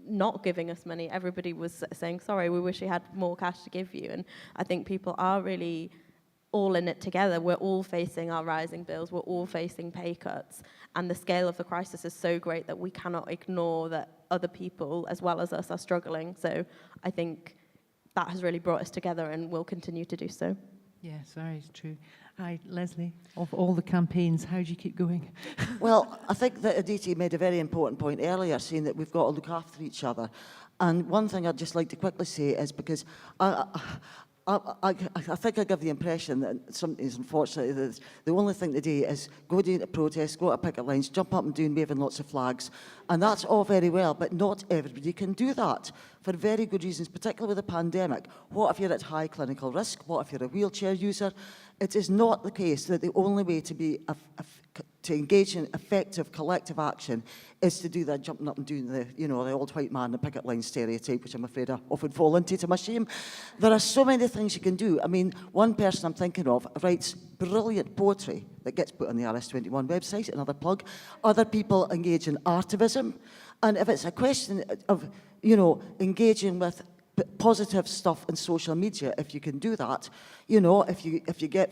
not giving us money. Everybody was saying, sorry, we wish we had more cash to give you. And I think people are really all in it together. We're all facing our rising bills. We're all facing pay cuts. And the scale of the crisis is so great that we cannot ignore that other people, as well as us, are struggling. So I think that has really brought us together and will continue to do so. Yes, very true. Hi, Leslie. Of all the campaigns, how do you keep going? Well, I think that Aditi made a very important point earlier, saying that we've got to look after each other. And one thing I'd just like to quickly say is because I think I give the impression that sometimes, unfortunately, the only thing to do is go down to protests, go to picket lines, jump up and down waving lots of flags. And that's all very well, but not everybody can do that for very good reasons, particularly with the pandemic. What if you're at high clinical risk? What if you're a wheelchair user? It is not the case that the only way to engage in effective collective action is to do that jumping up and doing the, the old white man, the picket line stereotype, which I'm afraid I often fall into to my shame. There are so many things you can do. I mean, one person I'm thinking of writes brilliant poetry that gets put on the RS21 website, another plug. Other people engage in artivism. And if it's a question of, engaging with positive stuff in social media, if you can do that, if you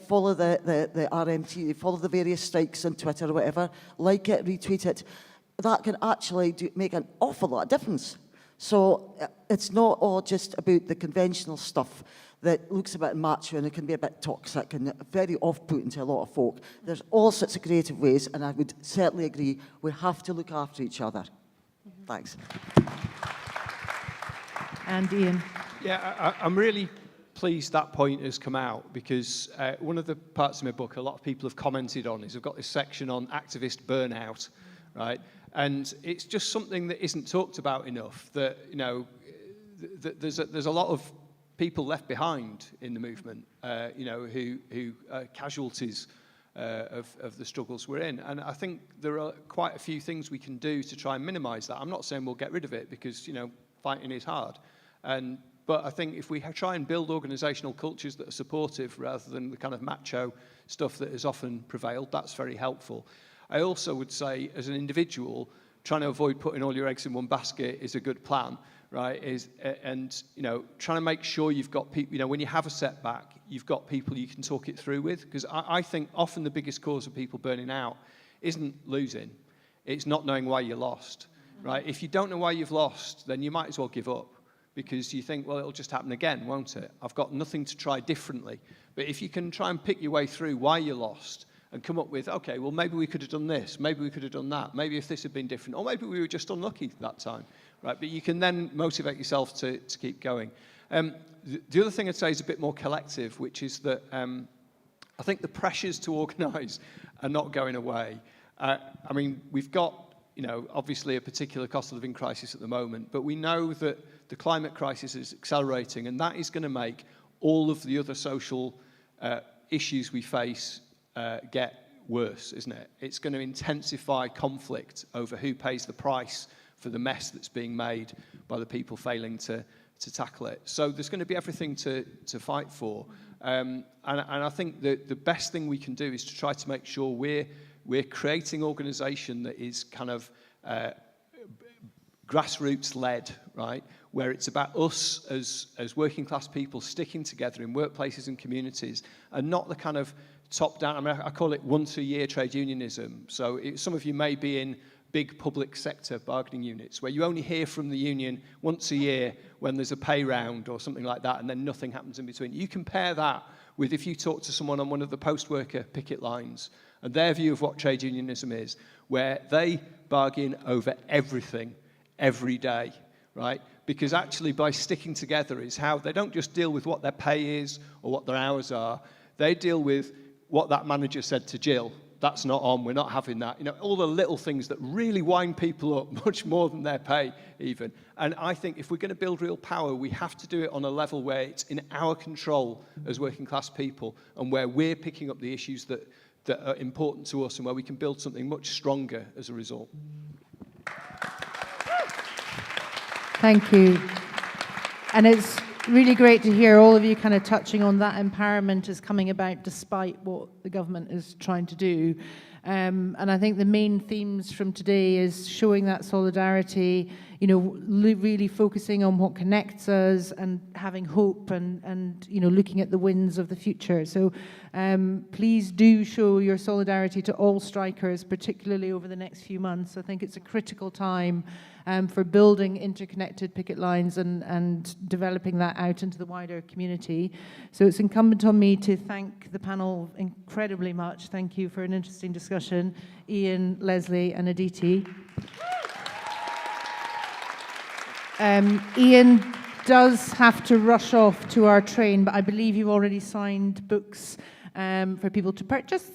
follow the RMT, follow the various strikes on Twitter or whatever, like it, retweet it, that can actually make an awful lot of difference. So it's not all just about the conventional stuff that looks a bit macho and it can be a bit toxic and very off-putting to a lot of folk. There's all sorts of creative ways, and I would certainly agree we have to look after each other. Thanks. And Ian. Yeah, I'm really pleased that point has come out because one of the parts of my book a lot of people have commented on is I've got this section on activist burnout, right? And it's just something that isn't talked about enough, that, there's a lot of people left behind in the movement, who are casualties of the struggles we're in. And I think there are quite a few things we can do to try and minimise that. I'm not saying we'll get rid of it because, fighting is hard. But I think if we try and build organisational cultures that are supportive rather than the kind of macho stuff that has often prevailed, that's very helpful. I also would say, as an individual, trying to avoid putting all your eggs in one basket is a good plan, right? Trying to make sure you've got people, when you have a setback, you've got people you can talk it through with. Because I think often the biggest cause of people burning out isn't losing. It's not knowing why you lost, right? If you don't know why you've lost, then you might as well give up. Because you think, well, it'll just happen again, won't it? I've got nothing to try differently. But if you can try and pick your way through why you lost and come up with, okay, well, maybe we could have done this, maybe we could have done that, maybe if this had been different, or maybe we were just unlucky that time, right? But you can then motivate yourself to keep going. The other thing I'd say is a bit more collective, which is that I think the pressures to organise are not going away. We've got, obviously a particular cost of living crisis at the moment, but we know that the climate crisis is accelerating, and that is going to make all of the other social issues we face get worse, isn't it? It's going to intensify conflict over who pays the price for the mess that's being made by the people failing to tackle it. So there's going to be everything to fight for. And I think that the best thing we can do is to try to make sure we're creating organisation that is kind of grassroots-led, right? Where it's about us as working class people sticking together in workplaces and communities, and not the kind of top-down, I call it once-a-year trade unionism. So some of you may be in big public sector bargaining units where you only hear from the union once a year when there's a pay round or something like that, and then nothing happens in between. You compare that with if you talk to someone on one of the post-worker picket lines and their view of what trade unionism is, where they bargain over everything every day, right? Because actually by sticking together is how they don't just deal with what their pay is or what their hours are. They deal with what that manager said to Jill. That's not on, we're not having that. You know, all the little things that really wind people up, much more than their pay even. And I think if we're going to build real power, we have to do it on a level where it's in our control as working class people, and where we're picking up the issues that are important to us, and where we can build something much stronger as a result. Thank you. And it's really great to hear all of you kind of touching on that empowerment is coming about despite what the government is trying to do. And I think the main themes from today is showing that solidarity, you know, really focusing on what connects us and having hope and you know, looking at the wins of the future. So please do show your solidarity to all strikers, particularly over the next few months. I think it's a critical time for building interconnected picket lines and developing that out into the wider community. So it's incumbent on me to thank the panel incredibly much. Thank you for an interesting discussion. Ian, Leslie and Aditi. Ian does have to rush off to our train, but I believe you've already signed books for people to purchase.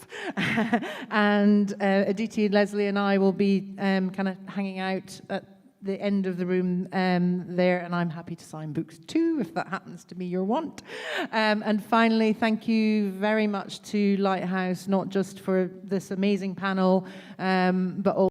And Aditi, Leslie and I will be kind of hanging out at the end of the room there, and I'm happy to sign books too, if that happens to be your want. And finally, thank you very much to Lighthouse, not just for this amazing panel, but also